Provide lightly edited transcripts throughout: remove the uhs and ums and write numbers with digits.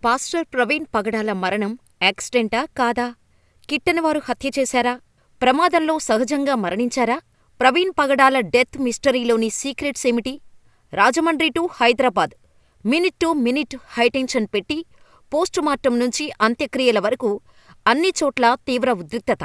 Pastor Praveen పగడాల మరణం యాక్సిడెంటా కాదా? కిట్టనివారు హత్య చేశారా? ప్రమాదంలో సహజంగా మరణించారా? ప్రవీణ్ పగడాల డెత్ మిస్టరీలోని సీక్రెట్స్ ఏమిటి? Rajahmundry to Hyderabad minute to minute high tension పెట్టి పోస్టుమార్టం నుంచి అంత్యక్రియల వరకు అన్ని చోట్లా తీవ్ర ఉద్రిక్తత.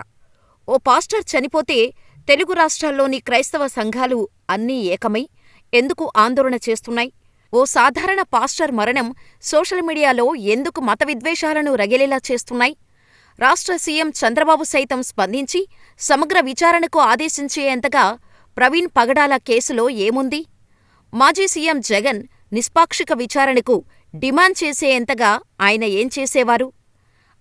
ఓ పాస్టర్ చనిపోతే తెలుగు రాష్ట్రాల్లోని క్రైస్తవ సంఘాలు అన్నీ ఏకమై ఎందుకు ఆందోళన చేస్తున్నాయి? ఓ సాధారణ పాస్టర్ మరణం సోషల్ మీడియాలో ఎందుకు మత విద్వేషాలను రగిలేలా చేస్తున్నాయి? రాష్ట్ర సీఎం చంద్రబాబు సైతం స్పందించి సమగ్ర విచారణకు ఆదేశించేంతగా ప్రవీణ్ పగడాల కేసులో ఏముంది? మాజీ సీఎం జగన్ నిష్పాక్షిక విచారణకు డిమాండ్ చేసేంతగా ఆయన ఏం చేసేవారు?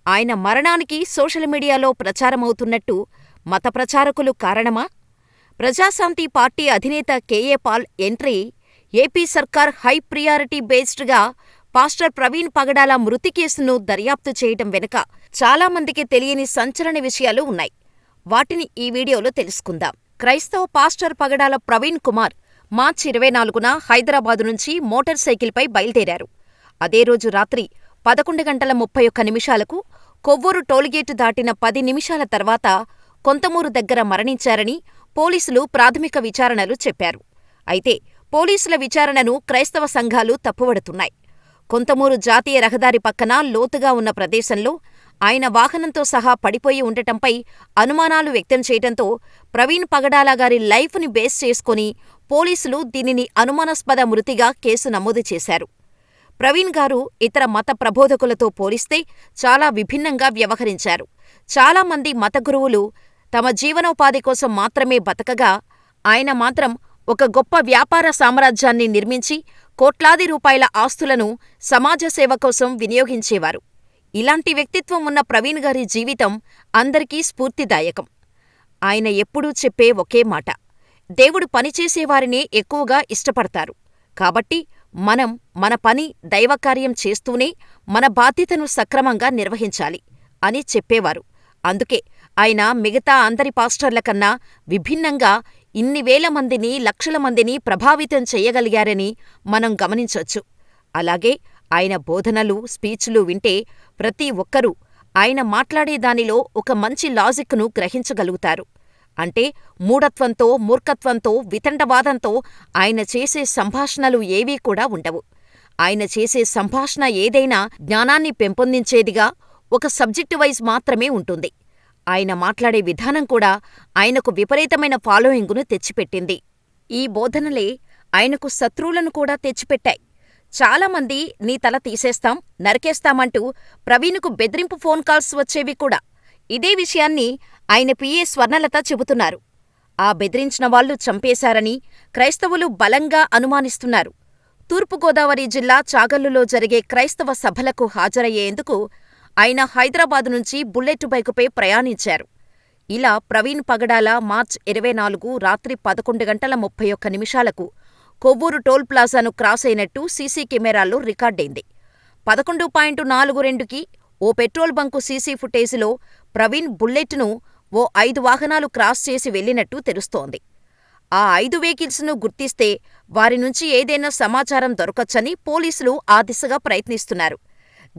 ఆయన మరణానికి సోషల్ మీడియాలో ప్రచారమవుతున్నట్టు మత ప్రచారకులు కారణమా? ప్రజాశాంతి పార్టీ అధినేత కేఏ పాల్ ఎంట్రీ, ఏపీ సర్కార్ హై ప్రియారిటీ బేస్డ్గా పాస్టర్ ప్రవీణ్ పగడాల మృతి కేసును దర్యాప్తు చేయటం వెనుక చాలామందికి తెలియని సంచలన విషయాలు ఉన్నాయి. వాటిని ఈ వీడియోలో తెలుసుకుందాం. క్రైస్తవ పాస్టర్ పగడాల ప్రవీణ్ కుమార్ మార్చి 24న హైదరాబాదు నుంచి మోటార్ సైకిల్పై బయలుదేరారు. అదే రోజు రాత్రి 11:31 కొవ్వూరు టోలుగేటు దాటిన 10 నిమిషాల తర్వాత కొంతమూరు దగ్గర మరణించారని పోలీసులు ప్రాథమిక విచారణలు చెప్పారు. అయితే పోలీసుల విచారణను క్రైస్తవ సంఘాలు తప్పుబడుతున్నాయి. కొంతమూరు జాతీయ రహదారి పక్కన లోతుగా ఉన్న ప్రదేశంలో ఆయన వాహనంతో సహా పడిపోయి ఉండటంపై అనుమానాలు వ్యక్తం చేయటంతో ప్రవీణ్ పగడాల గారి లైఫ్ని బేస్ చేసుకుని పోలీసులు దీనిని అనుమానాస్పద మృతిగా కేసు నమోదు చేశారు. ప్రవీణ్ గారు ఇతర మత ప్రబోధకులతో పోలిస్తే చాలా విభిన్నంగా వ్యవహరించారు. చాలామంది మత గురువులు తమ జీవనోపాధి కోసం మాత్రమే బతకగా, ఆయన మాత్రం ఒక గొప్ప వ్యాపార సామ్రాజ్యాన్ని నిర్మించి కోట్లాది రూపాయల ఆస్తులను సమాజ సేవ కోసం వినియోగించేవారు. ఇలాంటి వ్యక్తిత్వం ఉన్న ప్రవీణ్ గారి జీవితం అందరికీ స్ఫూర్తిదాయకం. ఆయన ఎప్పుడూ చెప్పే ఒకే మాట, దేవుడు పనిచేసేవారినే ఎక్కువగా ఇష్టపడతారు. కాబట్టి మనం మన పని దైవకార్యం చేస్తూనే మన బాధ్యతను సక్రమంగా నిర్వహించాలి అని చెప్పేవారు. అందుకే ఆయన మిగతా అందరి పాస్టర్ల కన్నా విభిన్నంగా ఇన్ని వేల మందిని, లక్షల మందిని ప్రభావితం చెయ్యగలిగారని మనం గమనించొచ్చు. అలాగే ఆయన బోధనలు, స్పీచ్లు వింటే ప్రతి ఒక్కరూ ఆయన మాట్లాడేదానిలో ఒక మంచి లాజిక్ను గ్రహించగలుగుతారు. అంటే మూఢత్వంతో, మూర్ఖత్వంతో, వితండవాదంతో ఆయన చేసే సంభాషణలు ఏవీ కూడా ఉండవు. ఆయన చేసే సంభాషణ ఏదైనా జ్ఞానాన్ని పెంపొందించేదిగా, ఒక సబ్జెక్టు వైజ్ మాత్రమే ఉంటుంది. ఆయన మాట్లాడే విధానం కూడా ఆయనకు విపరీతమైన ఫాలోయింగును తెచ్చిపెట్టింది. ఈ బోధనలే ఆయనకు శత్రువులను కూడా తెచ్చిపెట్టాయి. చాలామంది నీ తల తీసేస్తాం, నరికేస్తామంటూ ప్రవీణ్కు బెదిరింపు ఫోన్ కాల్స్ వచ్చేవి కూడా. ఇదే విషయాన్ని ఆయన పిఏ స్వర్ణలత చెబుతున్నారు. ఆ బెదిరించిన వాళ్లు చంపేశారని క్రైస్తవులు బలంగా అనుమానిస్తున్నారు. తూర్పుగోదావరి జిల్లా చాగల్లులో జరిగే క్రైస్తవ సభలకు హాజరయ్యేందుకు ఆయన హైదరాబాదు నుంచి బుల్లెట్ బైకుపై ప్రయాణించారు. ఇలా ప్రవీణ్ పగడాల మార్చి 24 రాత్రి 11:31 కొవ్వూరు టోల్ ప్లాజాను క్రాస్ అయినట్టు సీసీ కెమెరాల్లో రికార్డైంది. 11:42కి ఓ పెట్రోల్ బంకు సీసీ ఫుటేజీలో ప్రవీణ్ బుల్లెట్ను ఓ 5 వాహనాలు క్రాస్ చేసి వెళ్లినట్టు తెలుస్తోంది. ఆ 5 వెహికల్స్ను గుర్తిస్తే వారి నుంచి ఏదైనా సమాచారం దొరకొచ్చని పోలీసులు ఆ దిశగా ప్రయత్నిస్తున్నారు.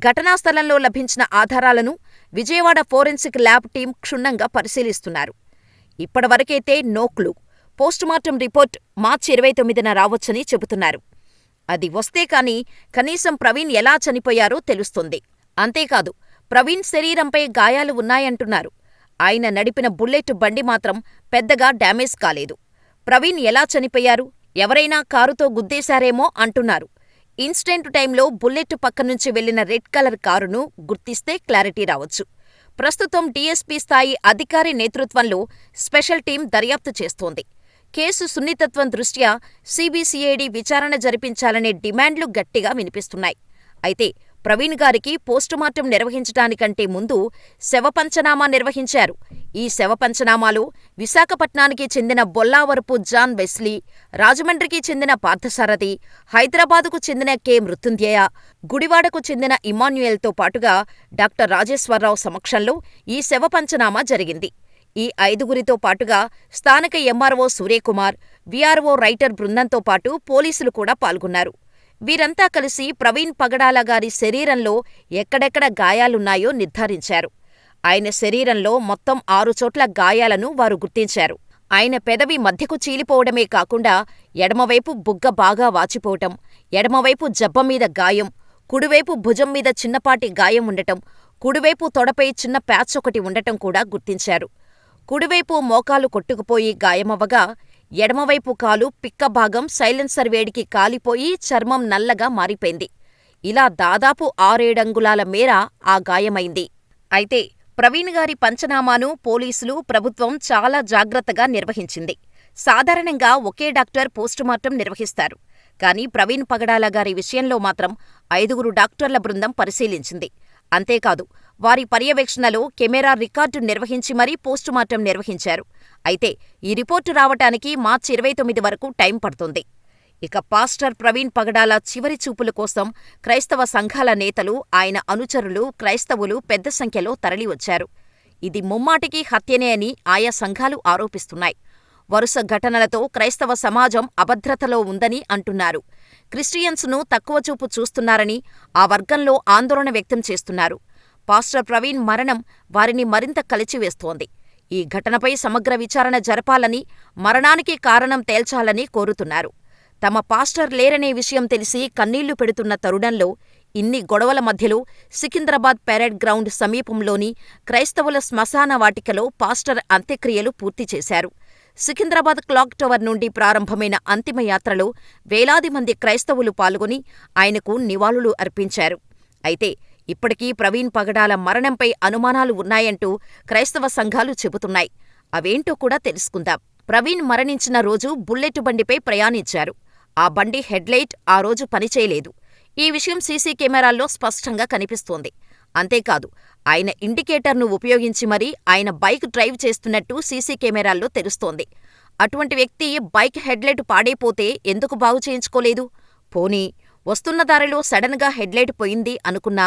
ఘటనా స్థలంలో లభించిన ఆధారాలను విజయవాడ ఫోరెన్సిక్ ల్యాబ్ టీం క్షుణ్ణంగా పరిశీలిస్తున్నారు. ఇప్పటివరకైతే నో క్లూ. పోస్టుమార్టం రిపోర్ట్ మార్చి 29న రావచ్చని చెబుతున్నారు. అది వస్తే కానీ కనీసం ప్రవీణ్ ఎలా చనిపోయారో తెలుస్తుంది. అంతేకాదు, ప్రవీణ్ శరీరంపై గాయాలు ఉన్నాయంటున్నారు. ఆయన నడిపిన బుల్లెట్ బండి మాత్రం పెద్దగా డ్యామేజ్ కాలేదు. ప్రవీణ్ ఎలా చనిపోయారు? ఎవరైనా కారుతో గుద్దేశారేమో అంటున్నారు. ఇన్సిడెంట్ టైంలో బుల్లెట్ పక్కనుంచి వెళ్లిన రెడ్ కలర్ కారును గుర్తిస్తే క్లారిటీ రావచ్చు. ప్రస్తుతం డీఎస్పీ స్థాయి అధికారి నేతృత్వంలో స్పెషల్ టీం దర్యాప్తు చేస్తోంది. కేసు సున్నితత్వం దృష్ట్యా సీబీసీఐడీ విచారణ జరిపించాలనే డిమాండ్లు గట్టిగా వినిపిస్తున్నాయి. అయితే ప్రవీణ్ గారికి పోస్టుమార్టం నిర్వహించడానికంటే ముందు శవపంచనామా నిర్వహించారు. ఈ శవపంచనామాలో విశాఖపట్నానికి చెందిన బొల్లావరపు జాన్ వెస్లీ, రాజమండ్రికి చెందిన పార్థసారథి, హైదరాబాదుకు చెందిన కె మృత్యుంజయ, గుడివాడకు చెందిన ఇమాన్యుయల్తో పాటుగా డాక్టర్ రాజేశ్వరరావు సమక్షంలో ఈ శవపంచనామా జరిగింది. ఈ 5గురితో పాటుగా స్థానిక ఎంఆర్ఓ సూర్యకుమార్, వీఆర్ఓ రైటర్ బృందంతో పాటు పోలీసులు కూడా పాల్గొన్నారు. వీరంతా కలిసి ప్రవీణ్ పగడాల గారి శరీరంలో ఎక్కడెక్కడ గాయాలున్నాయో నిర్ధారించారు. ఆయన శరీరంలో మొత్తం 6 చోట్ల గాయాలను వారు గుర్తించారు. ఆయన పెదవి మధ్యకు చీలిపోవడమే కాకుండా ఎడమవైపు బుగ్గ బాగా వాచిపోవటం, ఎడమవైపు జబ్బమీద గాయం, కుడివైపు భుజం మీద చిన్నపాటి గాయం ఉండటం, కుడివైపు తొడపై చిన్న ప్యాచ్ ఒకటి ఉండటం కూడా గుర్తించారు. కుడివైపు మోకాలు కొట్టుకుపోయి గాయమవ్వగా, ఎడమవైపు కాలు పిక్కభాగం సైలెన్సర్ వేడికి కాలిపోయి చర్మం నల్లగా మారిపోయింది. ఇలా దాదాపు 6-7 అంగుళాల మేర ఆ గాయమైంది. అయితే ప్రవీణ్ గారి పంచనామాను పోలీసులు, ప్రభుత్వం చాలా జాగ్రత్తగా నిర్వహించింది. సాధారణంగా ఒకే డాక్టర్ పోస్టుమార్టం నిర్వహిస్తారు. కానీ ప్రవీణ్ పగడాల గారి విషయంలో మాత్రం 5గురు డాక్టర్ల బృందం పరిశీలించింది. అంతేకాదు, వారి పర్యవేక్షణలో కెమెరా రికార్డు నిర్వహించి మరీ పోస్టుమార్టం నిర్వహించారు. అయితే ఈ రిపోర్టు రావటానికి మార్చి 29 వరకు టైం పడుతుంది. ఇక పాస్టర్ ప్రవీణ్ పగడాల చివరి చూపుల కోసం క్రైస్తవ సంఘాల నేతలు, ఆయన అనుచరులు, క్రైస్తవులు పెద్ద సంఖ్యలో తరలివచ్చారు. ఇది ముమ్మాటికి హత్యనే అని ఆయా సంఘాలు ఆరోపిస్తున్నాయి. వరుస ఘటనలతో క్రైస్తవ సమాజం అభద్రతలో ఉందని అంటున్నారు. క్రిస్టియన్స్ను తక్కువచూపు చూస్తున్నారని ఆ వర్గంలో ఆందోళన వ్యక్తం చేస్తున్నారు. పాస్టర్ ప్రవీణ్ మరణం వారిని మరింత కలిచివేస్తోంది. ఈ ఘటనపై సమగ్ర విచారణ జరపాలని, మరణానికి కారణం తేల్చాలని కోరుతున్నారు. తమ పాస్టర్ లేరనే విషయం తెలిసి కన్నీళ్లు పెడుతున్న తరుణంలో ఇన్ని గొడవల మధ్యలో సికింద్రాబాద్ పెరేడ్ గ్రౌండ్ సమీపంలోని క్రైస్తవుల శ్మశాన వాటికలో పాస్టర్ అంత్యక్రియలు పూర్తి చేశారు. సికింద్రాబాద్ క్లాక్ టవర్ నుండి ప్రారంభమైన అంతిమయాత్రలో వేలాది మంది క్రైస్తవులు పాల్గొని ఆయనకు నివాళులు అర్పించారు. అయితే ఇప్పటికీ ప్రవీణ్ పగడాల మరణంపై అనుమానాలు ఉన్నాయంటూ క్రైస్తవ సంఘాలు చెబుతున్నాయి. అవేంటో కూడా తెలుసుకుందాం. ప్రవీణ్ మరణించిన రోజు బుల్లెట్ బండిపై ప్రయాణించారు. ఆ బండి హెడ్లైట్ ఆ రోజు పనిచేయలేదు. ఈ విషయం సీసీ కెమెరాల్లో స్పష్టంగా కనిపిస్తోంది. అంతేకాదు, ఆయన ఇండికేటర్ను ఉపయోగించి మరీ ఆయన బైక్ డ్రైవ్ చేస్తున్నట్టు సీసీ కెమెరాల్లో తెలుస్తోంది. అటువంటి వ్యక్తి బైక్ హెడ్లైట్ పాడైపోతే ఎందుకు బాగు చేయించుకోలేదు? పోనీ వస్తున్న దారిలో సడన్ గా హెడ్లైట్ పోయింది అనుకున్నా,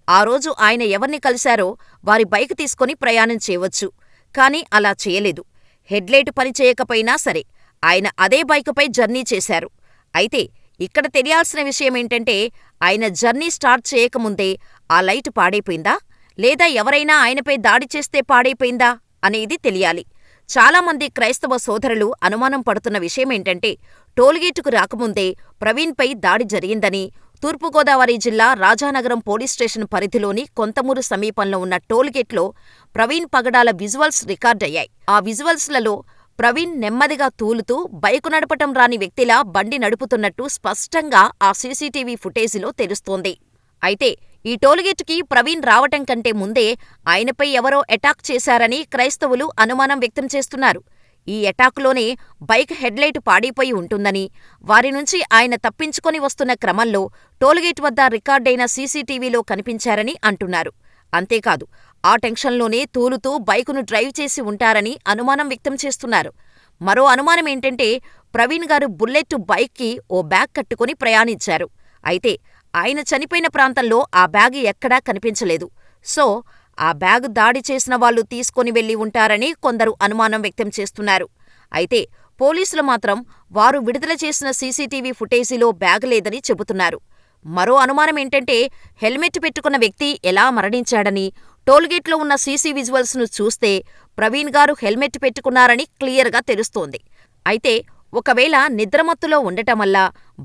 ఆ రోజు ఆయన ఎవర్ని కలిశారో వారి బైక్ తీసుకొని ప్రయాణం చేయవచ్చు. కానీ అలా చేయలేదు. హెడ్లైట్ పనిచేయకపోయినా సరే ఆయన అదే బైకుపై జర్నీ చేశారు. అయితే ఇక్కడ తెలియాల్సిన విషయమేంటంటే, ఆయన జర్నీ స్టార్ట్ చేయకముందే ఆ లైటు పాడైపోయిందా, లేదా ఎవరైనా ఆయనపై దాడి చేస్తే పాడైపోయిందా అనేది తెలియాలి. చాలామంది క్రైస్తవ సోదరులు అనుమానం పడుతున్న విషయమేంటంటే, టోల్గేటుకు రాకముందే ప్రవీణ్పై దాడి జరిగిందని, తూర్పుగోదావరి జిల్లా రాజానగరం పోలీస్ స్టేషన్ పరిధిలోని కొంతమూరు సమీపంలో ఉన్న టోల్గేట్లో ప్రవీణ్ పగడాల విజువల్స్ రికార్డయ్యాయి. ఆ విజువల్స్లలో ప్రవీణ్ నెమ్మదిగా తూలుతూ బైకు నడపటం రాని వ్యక్తిలా బండి నడుపుతున్నట్టు స్పష్టంగా ఆ సీసీటీవీ ఫుటేజీలో తెలుస్తోంది. అయితే ఈ టోల్గేటుకి ప్రవీణ్ రావటం కంటే ముందే ఆయనపై ఎవరో అటాక్ చేశారని క్రైస్తవులు అనుమానం వ్యక్తం చేస్తున్నారు. ఈ అటాకులోనే బైక్ హెడ్లైట్ పాడైపోయి ఉంటుందని, వారి నుంచి ఆయన తప్పించుకొని వస్తున్న క్రమంలో టోల్గేట్ వద్ద రికార్డైన సీసీటీవీలో కనిపించారని అంటున్నారు. అంతేకాదు, ఆ టెన్షన్లోనే తూలుతూ బైకును డ్రైవ్ చేసి ఉంటారని అనుమానం వ్యక్తం చేస్తున్నారు. మరో అనుమానమేంటంటే, ప్రవీణ్ గారు బుల్లెట్ బైక్కి ఓ బ్యాగ్ కట్టుకుని ప్రయాణించారు. అయితే ఆయన చనిపోయిన ప్రాంతంలో ఆ బ్యాగ్ ఎక్కడా కనిపించలేదు. సో ఆ బ్యాగ్ దాడి చేసిన వాళ్ళు తీసుకొని వెళ్లి ఉంటారని కొందరు అనుమానం వ్యక్తం చేస్తున్నారు. అయితే పోలీసులు మాత్రం వారు విడుదల చేసిన సీసీటీవీ ఫుటేజీలో బ్యాగ్ లేదని చెబుతున్నారు. మరో అనుమానమేంటంటే, హెల్మెట్ పెట్టుకున్న వ్యక్తి ఎలా మరణించాడని, టోల్గేట్లో ఉన్న సీసీ విజువల్స్ను చూస్తే ప్రవీణ్ గారు హెల్మెట్ పెట్టుకున్నారని క్లియర్గా తెలుస్తోంది. అయితే ఒకవేళ నిద్రమత్తులో ఉండటం వల్ల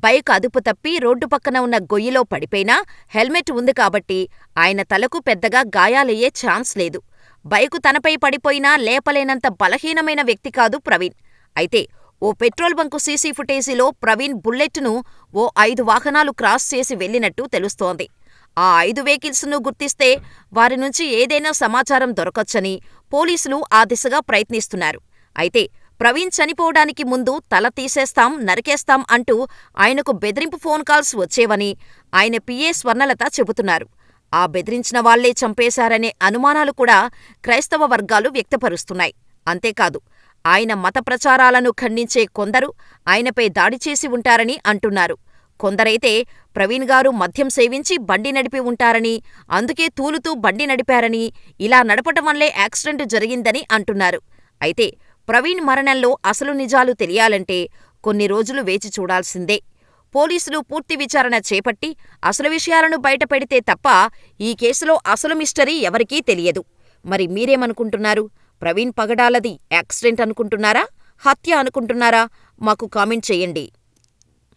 బైక్ అదుపు తప్పి రోడ్డు పక్కన ఉన్న గొయ్యిలో పడిపోయినా హెల్మెట్ ఉంది కాబట్టి ఆయన తలకు పెద్దగా గాయాలయ్యే ఛాన్స్ లేదు. బైకు తనపై పడిపోయినా లేపలేనంత బలహీనమైన వ్యక్తి కాదు ప్రవీణ్. అయితే ఓ పెట్రోల్ బంకు సీసీ ఫుటేజీలో ప్రవీణ్ బుల్లెట్ను ఓ 5 వాహనాలు క్రాస్ చేసి వెళ్లినట్టు తెలుస్తోంది. ఆ 5 వెహికల్స్ను గుర్తిస్తే వారి నుంచి ఏదైనా సమాచారం దొరకొచ్చని పోలీసులు ఆ దిశగా ప్రయత్నిస్తున్నారు. అయితే ప్రవీణ్ చనిపోవడానికి ముందు తల తీసేస్తాం, నరికేస్తాం అంటూ ఆయనకు బెదిరింపు ఫోన్ కాల్స్ వచ్చేవని ఆయన పిఏ స్వర్ణలత చెబుతున్నారు. ఆ బెదిరించిన వాళ్లే చంపేశారనే అనుమానాలు కూడా క్రైస్తవ వర్గాలు వ్యక్తపరుస్తున్నాయి. అంతేకాదు, ఆయన మత ప్రచారాలను ఖండించే కొందరు ఆయనపై దాడి చేసి ఉంటారని అంటున్నారు. కొందరైతే ప్రవీణ్ గారు మద్యం సేవించి బండి నడిపి ఉంటారని, అందుకే తూలుతూ బండి నడిపారని, ఇలా నడపటం వల్లే యాక్సిడెంట్ జరిగిందని అంటున్నారు. అయితే ప్రవీణ్ మరణంలో అసలు నిజాలు తెలియాలంటే కొన్ని రోజులు వేచి చూడాల్సిందే. పోలీసులు పూర్తి విచారణ చేపట్టి అసలు విషయాలను బయటపెడితే తప్ప ఈ కేసులో అసలు మిస్టరీ ఎవరికీ తెలియదు. మరి మీరేమనుకుంటున్నారు? ప్రవీణ్ పగడాలది యాక్సిడెంట్ అనుకుంటున్నారా? హత్య అనుకుంటున్నారా? మాకు కామెంట్ చెయ్యండి.